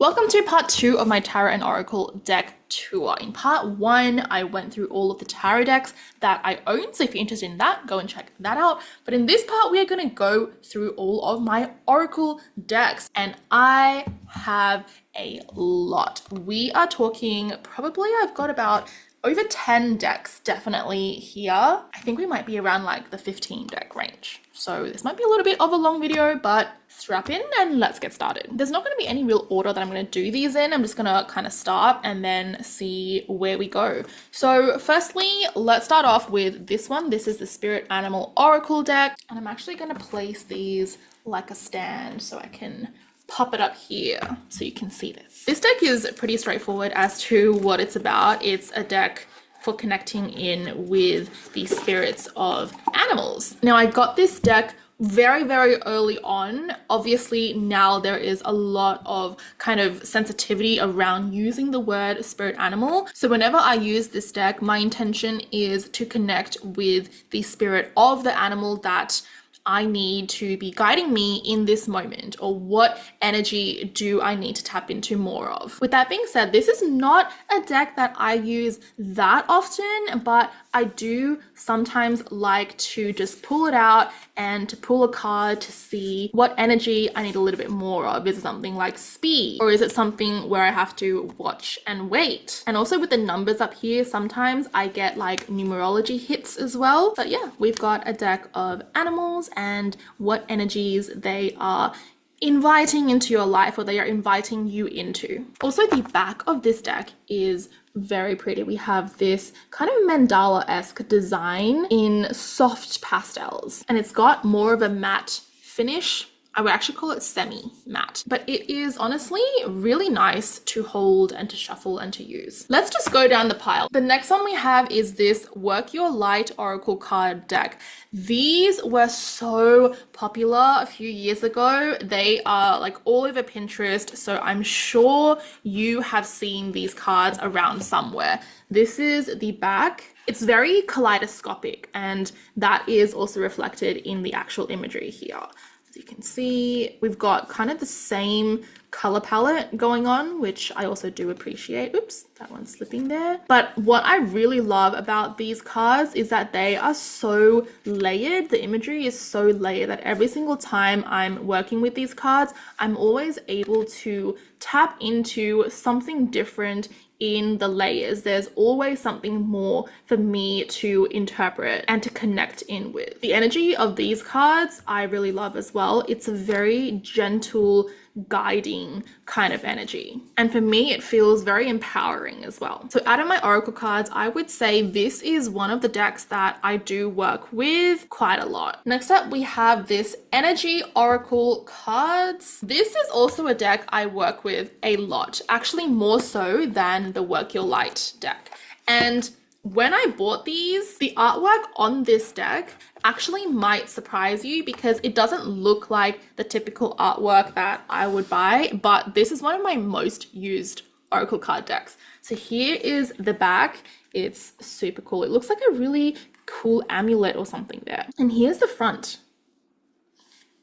Welcome to part 2 of my Tarot and Oracle deck tour. In part 1, I went through all of the tarot decks that I own, so if you're interested in that, go and check that out. But in this part, we are going to go through all of my Oracle decks, and I have a lot. We are talking probably I've got about over 10 decks definitely here. I think we might be around like the 15 deck range. So this might be a little bit of a long video, but strap in and let's get started. There's not going to be any real order that I'm going to do these in. I'm just going to kind of start and then see where we go. So firstly, let's start off with this one. This is the Spirit Animal Oracle deck. And I'm actually going to place these like a stand so I can pop it up here so you can see this. This deck is pretty straightforward as to what it's about. It's a deck for connecting in with the spirits of animals. Now, I got this deck very early on. Obviously now there is a lot of kind of sensitivity around using the word spirit animal. So whenever I use this deck, my intention is to connect with the spirit of the animal that I need to be guiding me in this moment, or what energy do I need to tap into more of. With that being said, this is not a deck that I use that often, but I do sometimes like to just pull it out and to pull a card to see what energy I need a little bit more of. Is it something like speed, or is it something where I have to watch and wait? And also with the numbers up here, sometimes I get like numerology hits as well. But yeah, we've got a deck of animals and what energies they are inviting into your life, or they are inviting you into. Also, the back of this deck is very pretty. We have this kind of mandala-esque design in soft pastels, and it's got more of a matte finish. I would actually call it semi-matte, but it is honestly really nice to hold and to shuffle and to use. Let's just go down the pile. The next one we have is this Work Your Light Oracle card deck. These were so popular a few years ago. They are like all over Pinterest, so I'm sure you have seen these cards around somewhere. This is the back. It's very kaleidoscopic, and that is also reflected in the actual imagery here. As you can see, we've got kind of the same color palette going on, which I also do appreciate. Oops, that one's slipping there. But what I really love about these cards is that they are so layered. The imagery is so layered that every single time I'm working with these cards, I'm always able to tap into something different in the layers. There's always something more for me to interpret and to connect in with. The energy of these cards I really love as well. It's a very gentle, guiding kind of energy, and for me it feels very empowering as well. So out of my oracle cards, I would say this is one of the decks that I do work with quite a lot. Next up, we have this energy oracle cards. This is also a deck I work with a lot, actually more so than the Work Your Light deck. And when I bought these, the artwork on this deck actually might surprise you because it doesn't look like the typical artwork that I would buy, but this is one of my most used oracle card decks. So here is the back. It's super cool. It looks like a really cool amulet or something there. And here's the front.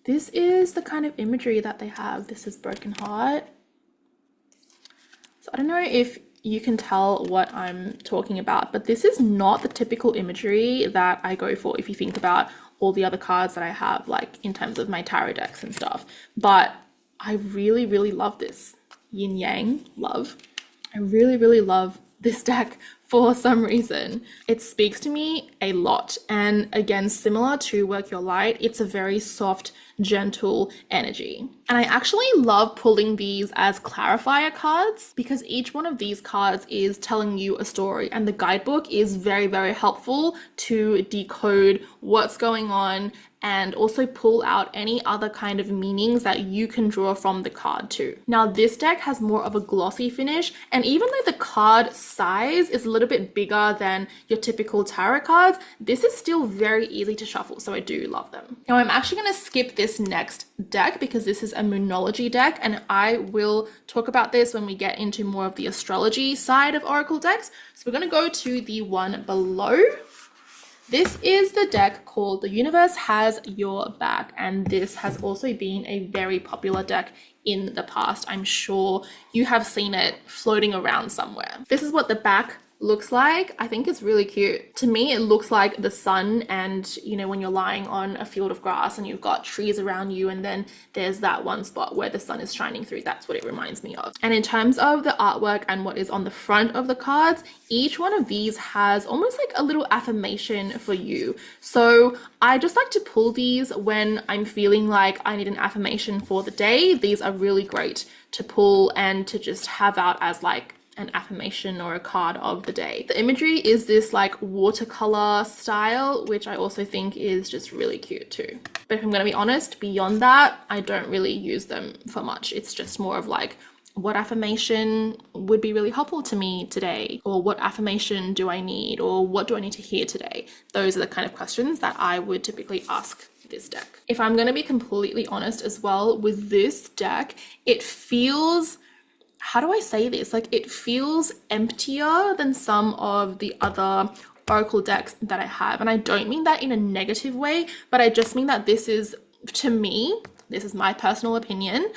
This is the kind of imagery that they have. This is broken heart. So I don't know if you can tell what I'm talking about, but this is not the typical imagery that I go for if you think about all the other cards that I have, like in terms of my tarot decks and stuff. But I really love this. Yin Yang, love. I really love this deck for some reason. It speaks to me a lot. And again, similar to Work Your Light, it's a very soft, gentle energy. And I actually love pulling these as clarifier cards because each one of these cards is telling you a story, and the guidebook is very helpful to decode what's going on and also pull out any other kind of meanings that you can draw from the card too. Now, this deck has more of a glossy finish, and even though the card size is a little bit bigger than your typical tarot cards, this is still very easy to shuffle, so I do love them. Now, I'm actually going to skip this next deck because this is a Moonology deck, and I will talk about this when we get into more of the astrology side of oracle decks. So we're going to go to the one below. This is the deck called The Universe Has Your Back, and this has also been a very popular deck in the past. I'm sure you have seen it floating around somewhere. This is what the back looks like. I think it's really cute. To me, it looks like the sun, and you know, when you're lying on a field of grass and you've got trees around you, and then there's that one spot where the sun is shining through. That's what it reminds me of. And in terms of the artwork and what is on the front of the cards, each one of these has almost like a little affirmation for you. So I just like to pull these when I'm feeling like I need an affirmation for the day. These are really great to pull and to just have out as like an affirmation or a card of the day. The imagery is this like watercolor style, which I also think is just really cute too. But if I'm going to be honest, beyond that, I don't really use them for much. It's just more of like, what affirmation would be really helpful to me today? Or what affirmation do I need? Or what do I need to hear today? Those are the kind of questions that I would typically ask this deck. If I'm going to be completely honest as well, with this deck, it feels, how do I say this? Like, it feels emptier than some of the other oracle decks that I have. And I don't mean that in a negative way, but I just mean that this is, to me, this is my personal opinion,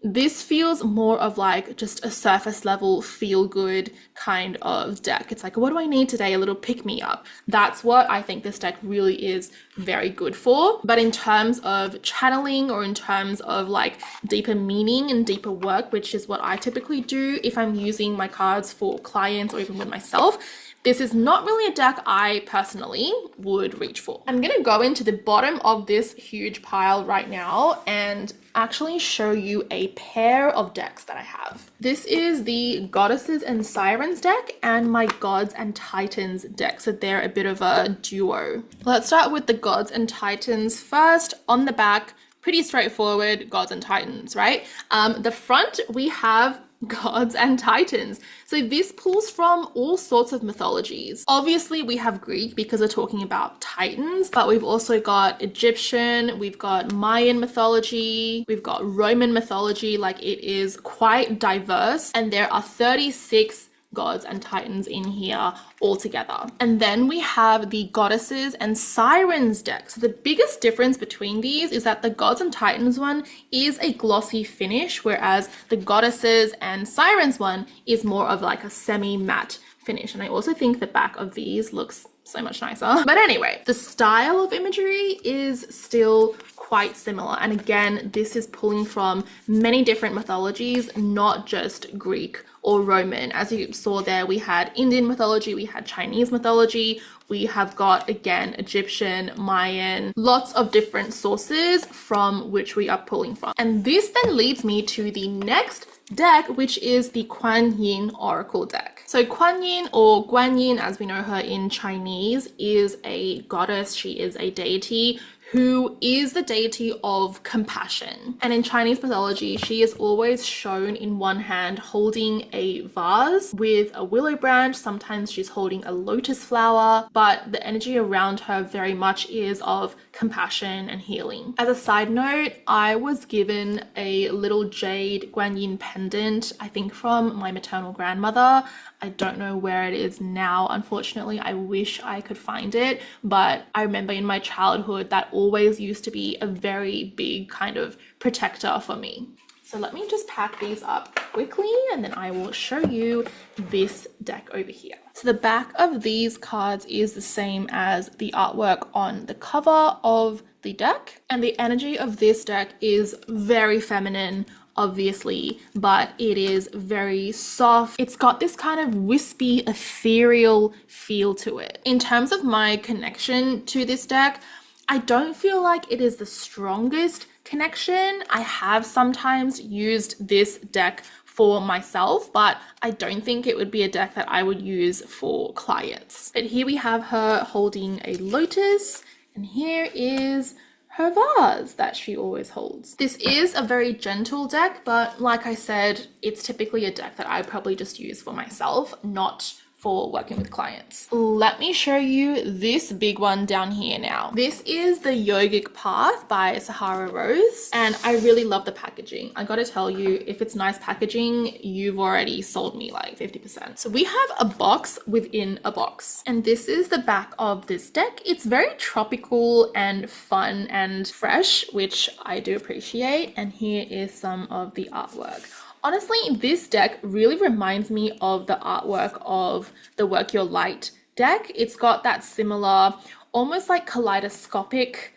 this feels more of like just a surface level feel good kind of deck. It's like, what do I need today? A little pick me up. That's what I think this deck really is very good for. But in terms of channeling, or in terms of like deeper meaning and deeper work, which is what I typically do if I'm using my cards for clients or even with myself, this is not really a deck I personally would reach for. I'm going to go into the bottom of this huge pile right now and actually show you a pair of decks that I have. This is the Goddesses and Sirens deck and my Gods and Titans deck. So they're a bit of a duo. Let's start with the Gods and Titans first. On the back, pretty straightforward, Gods and Titans, right? The front, we have Gods and Titans. So this pulls from all sorts of mythologies. Obviously we have Greek because we're talking about Titans, but we've also got Egyptian, we've got Mayan mythology, we've got Roman mythology. Like, it is quite diverse, and there are 36 Gods and Titans in here all together. And then we have the Goddesses and Sirens deck. So the biggest difference between these is that the Gods and Titans one is a glossy finish, whereas the Goddesses and Sirens one is more of like a semi-matte finish. And I also think the back of these looks so much nicer. But anyway, the style of imagery is still quite similar. And again, this is pulling from many different mythologies, not just Greek or Roman. As you saw there, we had Indian mythology, we had Chinese mythology, we have got, again, Egyptian, Mayan, lots of different sources from which we are pulling from. And this then leads me to the next deck, which is the Kuan Yin Oracle deck. So Kuan Yin, or Guan Yin as we know her in Chinese, is a goddess. She is a deity who is the deity of compassion. And in Chinese mythology, she is always shown in one hand holding a vase with a willow branch. Sometimes she's holding a lotus flower, but the energy around her very much is of compassion and healing. As a side note, I was given a little jade Guan Yin pendant, I think from my maternal grandmother. I don't know where it is now, unfortunately. I wish I could find it, but I remember in my childhood that always used to be a very big kind of protector for me. So let me just pack these up quickly and then I will show you this deck over here. So the back of these cards is the same as the artwork on the cover of the deck, and the energy of this deck is very feminine, obviously, but it is very soft. It's got this kind of wispy, ethereal feel to it. In terms of my connection to this deck, I don't feel like it is the strongest connection. I have sometimes used this deck for myself, but I don't think it would be a deck that I would use for clients. But here we have her holding a lotus, and here is her vase that she always holds. This is a very gentle deck, but like I said, it's typically a deck that I probably just use for myself, not for working with clients. Let me show you this big one down here now. This is the Yogic Path by Sahara Rose, and I really love the packaging. I gotta tell you, if it's nice packaging, you've already sold me like 50%. So we have a box within a box, and this is the back of this deck. It's very tropical and fun and fresh, which I do appreciate. And here is some of the artwork. Honestly, this deck really reminds me of the artwork of the Work Your Light deck. It's got that similar, almost like kaleidoscopic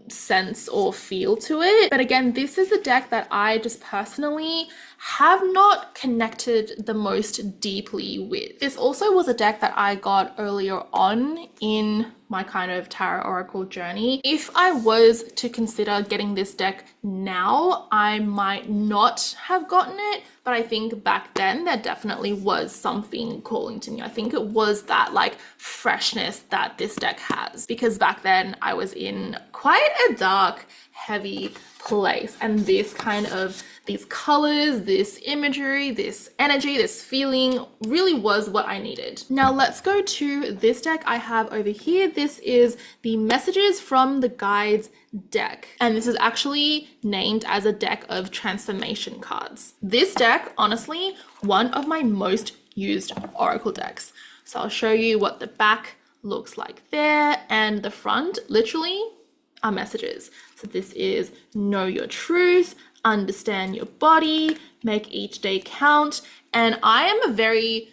sense or feel to it. But again, this is a deck that I just personally have not connected the most deeply with. This also was a deck that I got earlier on in my kind of tarot oracle journey. If I was to consider getting this deck now, I might not have gotten it, but I think back then there definitely was something calling to me. I think it was that like freshness that this deck has, because back then I was in quite a dark, heavy place, and this kind of these colors, this imagery, this energy, this feeling really was what I needed. Now let's go to this deck I have over here. This is the Messages from the Guides deck, and this is actually named as a deck of transformation cards. This deck, honestly, one of my most used oracle decks. So I'll show you what the back looks like there, and the front literally are messages. So this is know your truth, understand your body, make each day count. And I am a very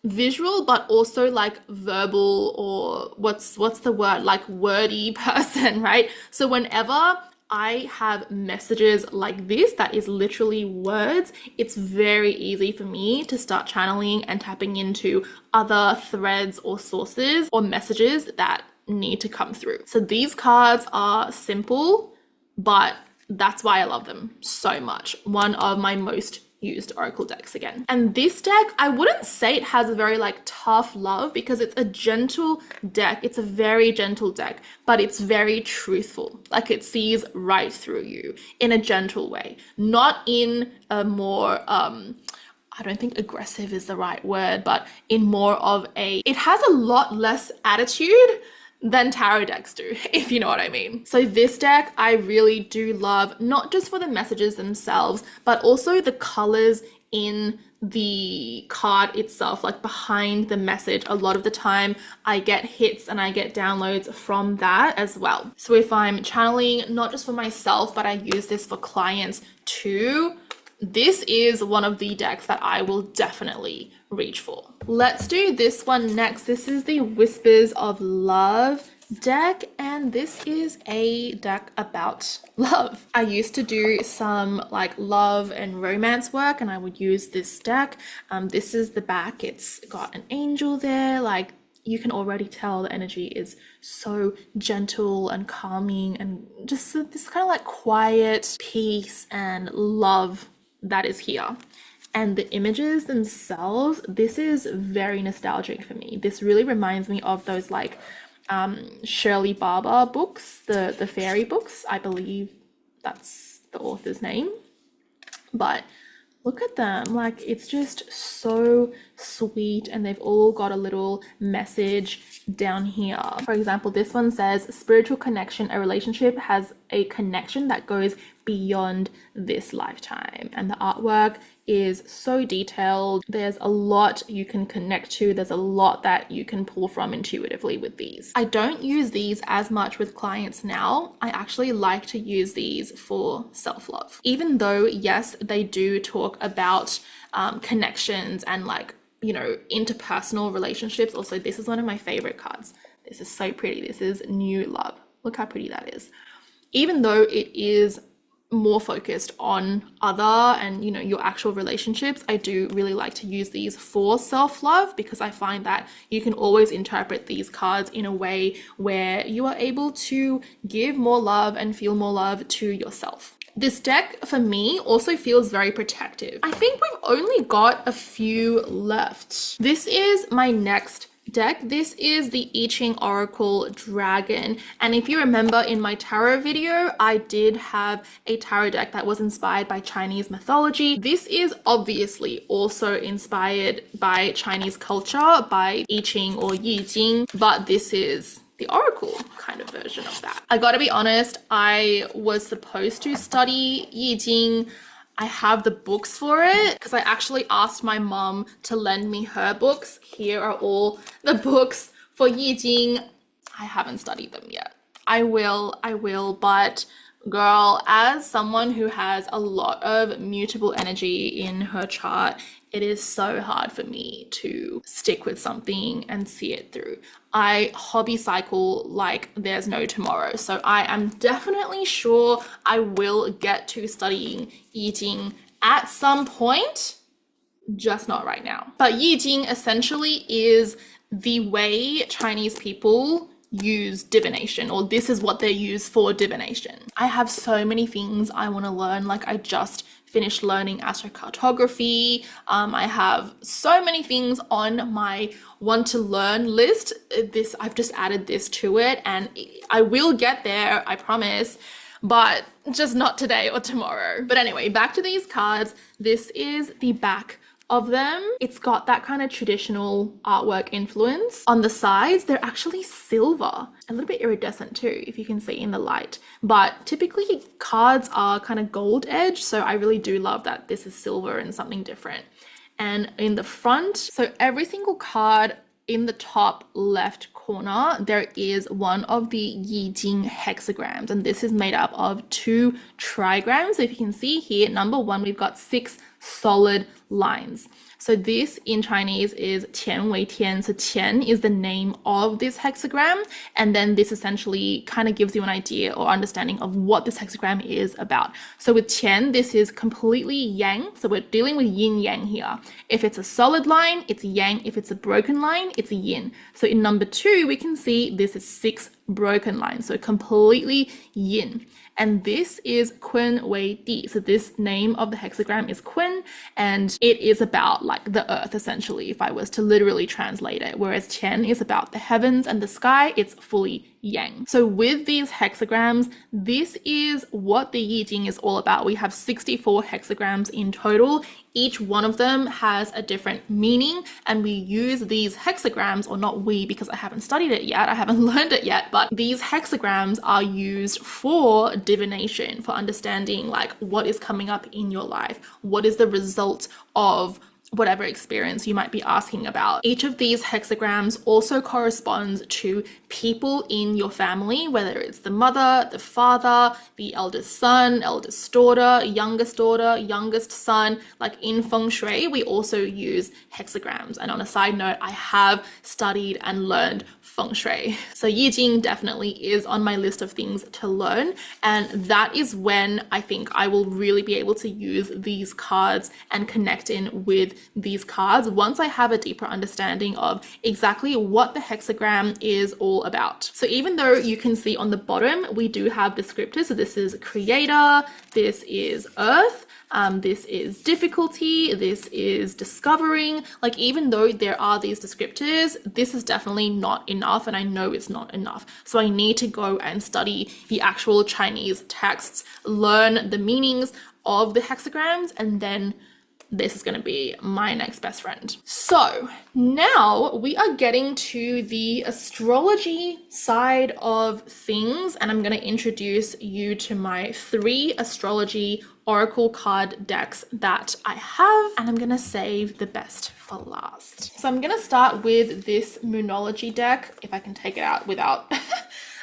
visual but also like verbal, or what's the word, like wordy person, right? So whenever I have messages like this that is literally words, it's very easy for me to start channeling and tapping into other threads or sources or messages that need to come through. So these cards are simple, but that's why I love them so much. One of my most used oracle decks again. And this deck, I wouldn't say it has a very like tough love, because it's a gentle deck. It's a very gentle deck, but it's very truthful. Like it sees right through you in a gentle way, not in a more I don't think aggressive is the right word, but in more of it has a lot less attitude than tarot decks do, if you know what I mean. So this deck I really do love, not just for the messages themselves, but also the colors in the card itself, like behind the message. A lot of the time I get hits and I get downloads from that as well. So if I'm channeling, not just for myself, but I use this for clients too, this is one of the decks that I will definitely reach for. Let's do this one next. This is the Whispers of Love deck, and this is a deck about love. I used to do some like love and romance work, and I would use this deck. This is the back. It's got an angel there. Like you can already tell the energy is so gentle and calming, and just this kind of like quiet peace and love that is here. And the images themselves, this is very nostalgic for me. This really reminds me of those like Shirley Barber books, the fairy books. I believe that's the author's name. But look at them, like it's just so sweet, and they've all got a little message down here. For example, this one says spiritual connection. A relationship has a connection that goes beyond this lifetime. And the artwork is so detailed. There's a lot you can connect to. There's a lot that you can pull from intuitively with these. I don't use these as much with clients now. I actually like to use these for self-love. Even though, yes, they do talk about connections and like, you know, interpersonal relationships. Also, this is one of my favorite cards. This is so pretty. This is New Love. Look how pretty that is. Even though it is more focused on other and, you know, your actual relationships, I do really like to use these for self-love, because I find that you can always interpret these cards in a way where you are able to give more love and feel more love to yourself. This deck for me also feels very protective. I think we've only got a few left. This is my next deck. This is the I Ching Oracle Dragon. And if you remember in my tarot video, I did have a tarot deck that was inspired by Chinese mythology. This is obviously also inspired by Chinese culture, by I Ching or Yi Jing, but this is the oracle kind of version of that. I gotta be honest, I was supposed to study Yi Jing. I have the books for it because I actually asked my mom to lend me her books. Here are all the books for Yi Jing. I haven't studied them yet. I will, but girl, as someone who has a lot of mutable energy in her chart, it is so hard for me to stick with something and see it through. I hobby cycle like there's no tomorrow. So I am definitely sure I will get to studying Yi Jing at some point, just not right now. But Yi Jing essentially is the way Chinese people use divination, or this is what they use for divination. I have so many things I want to learn. Like I just finished learning astrocartography. I have so many things on my want to learn list. I've just added this to it and I will get there, I promise, but just not today or tomorrow. But anyway, back to these cards. This is the back of them. It's got that kind of traditional artwork influence. On the sides, they're actually silver, a little bit iridescent too, if you can see in the light. But typically cards are kind of gold edge, so I really do love that this is silver and something different. And in the front, so every single card in the top left corner, there is one of the Yi Jing hexagrams, and this is made up of 2 trigrams. So if you can see here, number 1, we've got 6 solid lines. So this in Chinese is Tian Wei Tian. So Tian is the name of this hexagram. And then this essentially kind of gives you an idea or understanding of what this hexagram is about. So with Tian, this is completely yang. So we're dealing with yin yang here. If it's a solid line, it's yang. If it's a broken line, it's a yin. So in number 2, we can see this is 6 broken lines. So completely yin. And this is Kuan Wei Di. So this name of the hexagram is Kun, and it is about like the earth, essentially, if I was to literally translate it. Whereas Tian is about the heavens and the sky, it's fully yang. So with these hexagrams, this is what the Yi Jing is all about. We have 64 hexagrams in total. Each one of them has a different meaning, and we use these hexagrams, or not we, because I haven't studied it yet, I haven't learned it yet, but these hexagrams are used for divination, for understanding like what is coming up in your life, what is the result of whatever experience you might be asking about. Each of these hexagrams also corresponds to people in your family, whether it's the mother, the father, the eldest son, eldest daughter, youngest son. Like in feng shui, we also use hexagrams. And on a side note, I have studied and learned feng shui. So Yi Jing definitely is on my list of things to learn. And that is when I think I will really be able to use these cards and connect in with these cards once I have a deeper understanding of exactly what the hexagram is all about. So even though you can see on the bottom, we do have descriptors. So this is creator, this is earth, this is difficulty, this is discovering. Like even though there are these descriptors, this is definitely not enough, and I know it's not enough. So I need to go and study the actual Chinese texts, learn the meanings of the hexagrams, and then this is going to be my next best friend. So now we are getting to the astrology side of things, and I'm going to introduce you to my 3 astrology oracle card decks that I have, and I'm going to save the best for last. So I'm going to start with this Moonology deck, if I can take it out without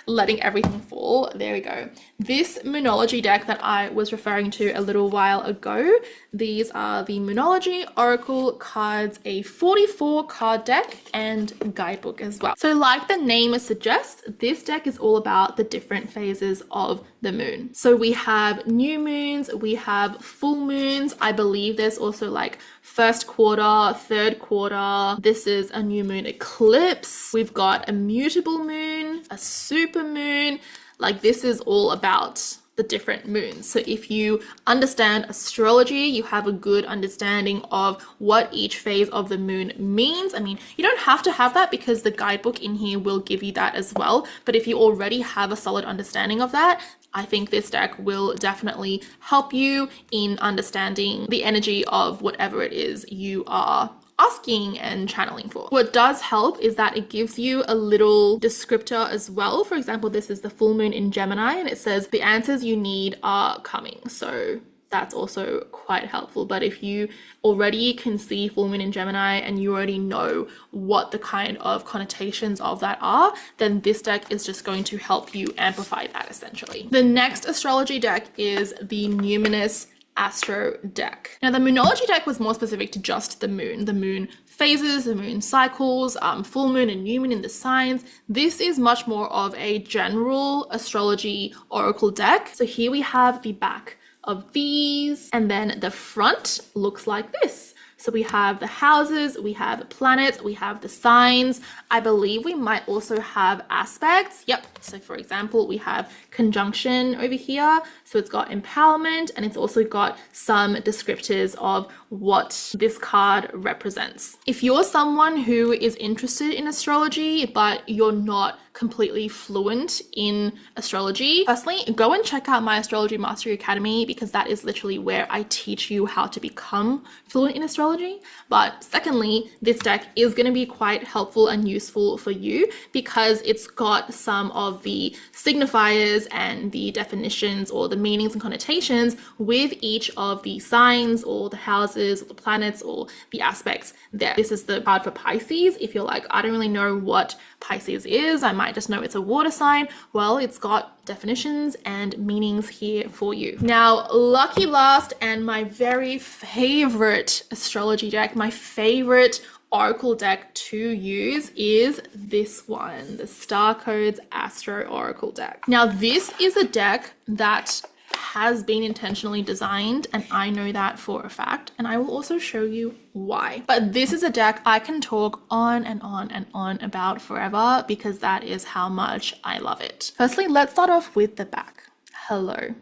letting everything fall. There we go. This Moonology deck that I was referring to a little while ago, these are the Moonology Oracle cards, a 44 card deck and guidebook as well. So like the name suggests, this deck is all about the different phases of the moon. So we have new moons, we have full moons. I believe there's also like first quarter, third quarter. This is a new moon eclipse. We've got a mutable moon, a super moon. Like this is all about the different moons. So if you understand astrology, you have a good understanding of what each phase of the moon means. I mean, you don't have to have that because the guidebook in here will give you that as well. But if you already have a solid understanding of that, I think this deck will definitely help you in understanding the energy of whatever it is you are asking and channeling for. What does help is that it gives you a little descriptor as well. For example, this is the full moon in Gemini and it says the answers you need are coming. So that's also quite helpful. But if you already can see full moon in Gemini and you already know what the kind of connotations of that are, then this deck is just going to help you amplify that essentially. The next astrology deck is the Numinous Astro deck. Now the Moonology deck was more specific to just the moon phases, the moon cycles, full moon and new moon in the signs. This is much more of a general astrology oracle deck. So here we have the back of these, and then the front looks like this. So we have the houses, we have planets, we have the signs. I believe we might also have aspects. Yep. So for example, we have conjunction over here. So it's got empowerment and it's also got some descriptors of what this card represents. If you're someone who is interested in astrology, but you're not completely fluent in astrology, firstly, go and check out my Astrology Mastery Academy because that is literally where I teach you how to become fluent in astrology. But secondly, this deck is going to be quite helpful and useful for you because it's got some of the signifiers and the definitions or the meanings and connotations with each of the signs or the houses or the planets or the aspects there. This is the card for Pisces. If you're like, I don't really know what Pisces is, I might just know it's a water sign. Well, it's got definitions and meanings here for you. Now, lucky last and my very favorite astrology deck, my favorite oracle deck to use is this one, the Starcodes Astro Oracle deck. Now, this is a deck that has been intentionally designed, and I know that for a fact, and I will also show you why. But this is a deck I can talk on and on and on about forever because that is how much I love it. Firstly, let's start off with the back. Hello.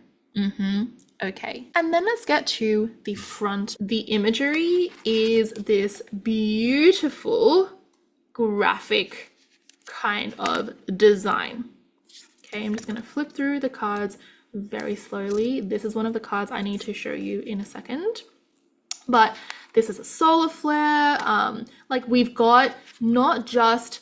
Okay. And then let's get to the front. The imagery is this beautiful graphic kind of design. Okay, I'm just going to flip through the cards very slowly. This is one of the cards I need to show you in a second. But this is a solar flare. Like we've got not just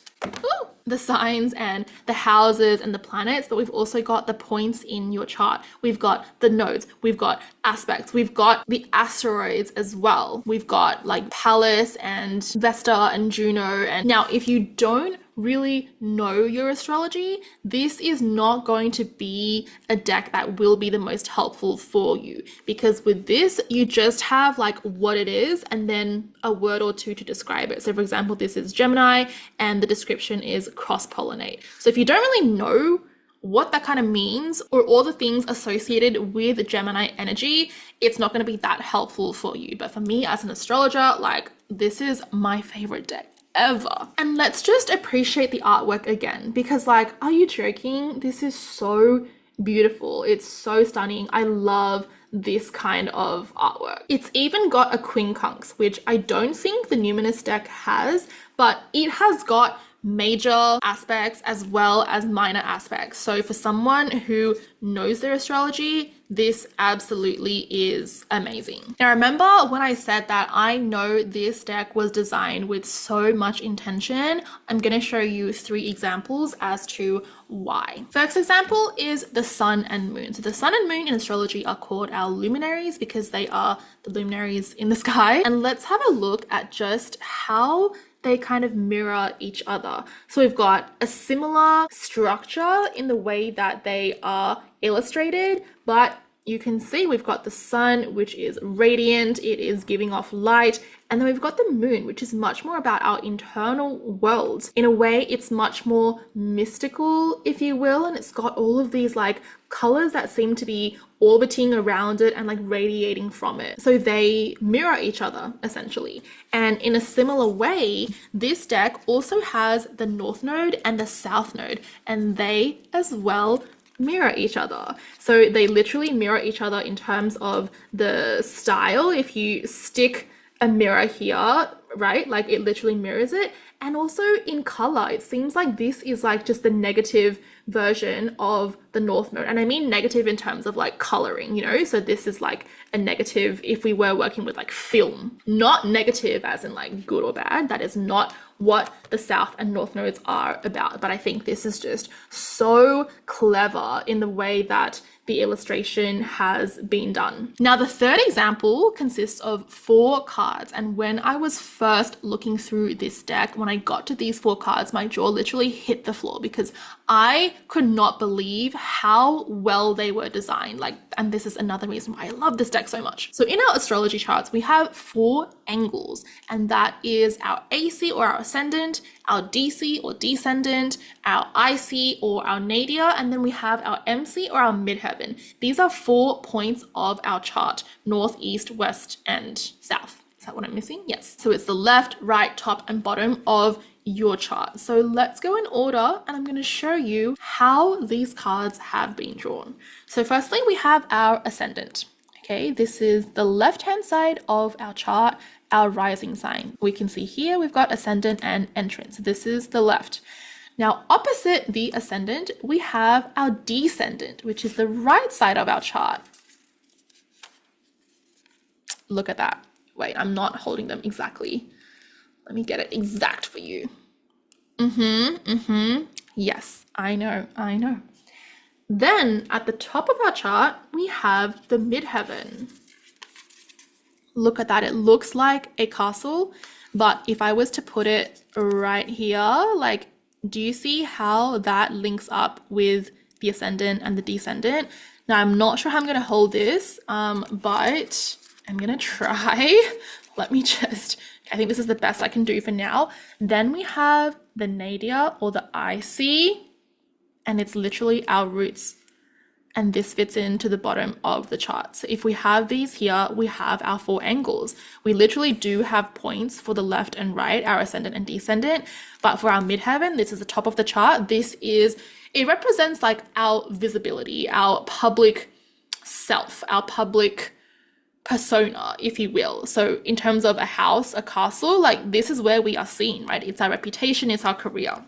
the signs and the houses and the planets, but we've also got the points in your chart. We've got the nodes, we've got aspects, we've got the asteroids as well. We've got like Pallas and Vesta and Juno. And now if you don't really know your astrology, this is not going to be a deck that will be the most helpful for you, because with this you just have like what it is and then a word or two to describe it. So for example, this is Gemini and the description is cross-pollinate. So if you don't really know what that kind of means or all the things associated with Gemini energy, it's not going to be that helpful for you. But for me as an astrologer, like this is my favorite deck ever. And let's just appreciate the artwork again, because like, are you joking? This is so beautiful. It's so stunning. I love this kind of artwork. It's even got a quincunx, which I don't think the Numinous deck has, but it has got major aspects as well as minor aspects. So for someone who knows their astrology, this absolutely is amazing. Now remember when I said that I know this deck was designed with so much intention? I'm going to show you 3 examples as to why. First example is the sun and moon. So the sun and moon in astrology are called our luminaries because they are the luminaries in the sky. And let's have a look at just how they kind of mirror each other. So we've got a similar structure in the way that they are illustrated, but you can see we've got the sun, which is radiant, it is giving off light, and then we've got the moon, which is much more about our internal worlds. In a way, it's much more mystical, if you will, and it's got all of these like colors that seem to be orbiting around it and like radiating from it. So they mirror each other essentially. And in a similar way, this deck also has the north node and the south node, and they as well mirror each other. So they literally mirror each other in terms of the style. If you stick a mirror here, right, like it literally mirrors it. And also in color, it seems like this is like just the negative version of the North Node. And I mean negative in terms of like coloring, you know? So this is like a negative if we were working with like film, not negative as in like good or bad. That is not what the South and North Nodes are about. But I think this is just so clever in the way that the illustration has been done. Now, the third example consists of 4 cards. And when I was first looking through this deck, when I got to these 4 cards, my jaw literally hit the floor because I could not believe how well they were designed. Like, and this is another reason why I love this deck so much. So in our astrology charts, we have 4 angles, and that is our AC or our ascendant, our DC or descendant, our IC or our nadir, and then we have our MC or our midheaven. These are 4 points of our chart: north, east, west, and south. Is that what I'm missing? Yes. So it's the left, right, top, and bottom of your chart. So let's go in order, and I'm going to show you how these cards have been drawn. So firstly, we have our ascendant. Okay, this is the left-hand side of our chart, our rising sign. We can see here we've got ascendant and entrance. This is the left. Now, opposite the ascendant, we have our descendant, which is the right side of our chart. Look at that. Wait, I'm not holding them exactly. Let me get it exact for you. Yes, I know. Then at the top of our chart, we have the midheaven. Look at that. It looks like a castle, but if I was to put it right here, like, do you see how that links up with the ascendant and the descendant? Now, I'm not sure how I'm going to hold this, but I'm going to try. Let me just, I think this is the best I can do for now. Then we have the nadir or the IC, and it's literally our roots. And this fits into the bottom of the chart. So if we have these here, we have our 4 angles. We literally do have points for the left and right, our ascendant and descendant. But for our midheaven, this is the top of the chart. It represents like our visibility, our public self, our public persona, if you will. So in terms of a house, a castle, like this is where we are seen, right? It's our reputation, it's our career.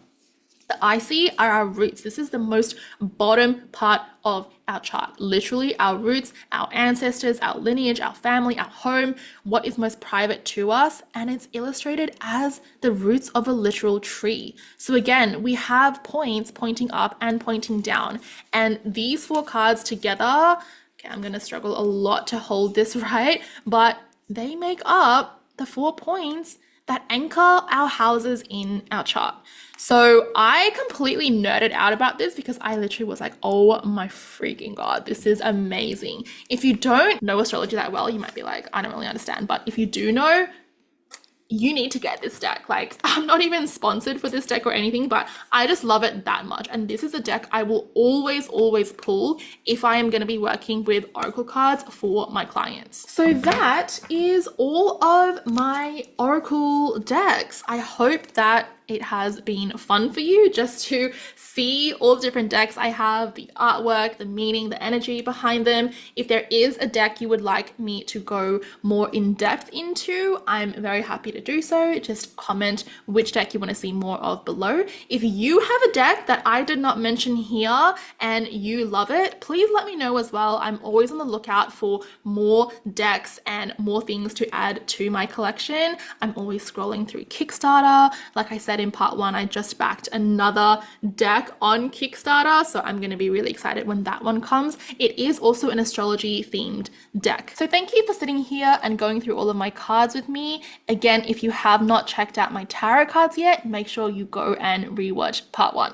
The IC are our roots. This is the most bottom part of our chart. Literally our roots, our ancestors, our lineage, our family, our home, what is most private to us. And it's illustrated as the roots of a literal tree. So again, we have points pointing up and pointing down. And these 4 cards together, okay, I'm going to struggle a lot to hold this right, but they make up the 4 points that anchor our houses in our chart. So I completely nerded out about this because I literally was like, oh my freaking God, this is amazing. If you don't know astrology that well, you might be like, I don't really understand. But if you do know, you need to get this deck. Like, I'm not even sponsored for this deck or anything, but I just love it that much. And this is a deck I will always pull if I am going to be working with oracle cards for my clients. So that is all of my oracle decks. I hope that it has been fun for you just to see all the different decks I have, the artwork, the meaning, the energy behind them. If there is a deck you would like me to go more in depth into, I'm very happy to do so. Just comment which deck you want to see more of below. If you have a deck that I did not mention here and you love it, please let me know as well. I'm always on the lookout for more decks and more things to add to my collection. I'm always scrolling through Kickstarter. Like I said in part 1, I just backed another deck on Kickstarter, so I'm going to be really excited when that one comes. It is also an astrology themed deck. So thank you for sitting here and going through all of my cards with me. Again, if you have not checked out my tarot cards yet, make sure you go and rewatch part 1.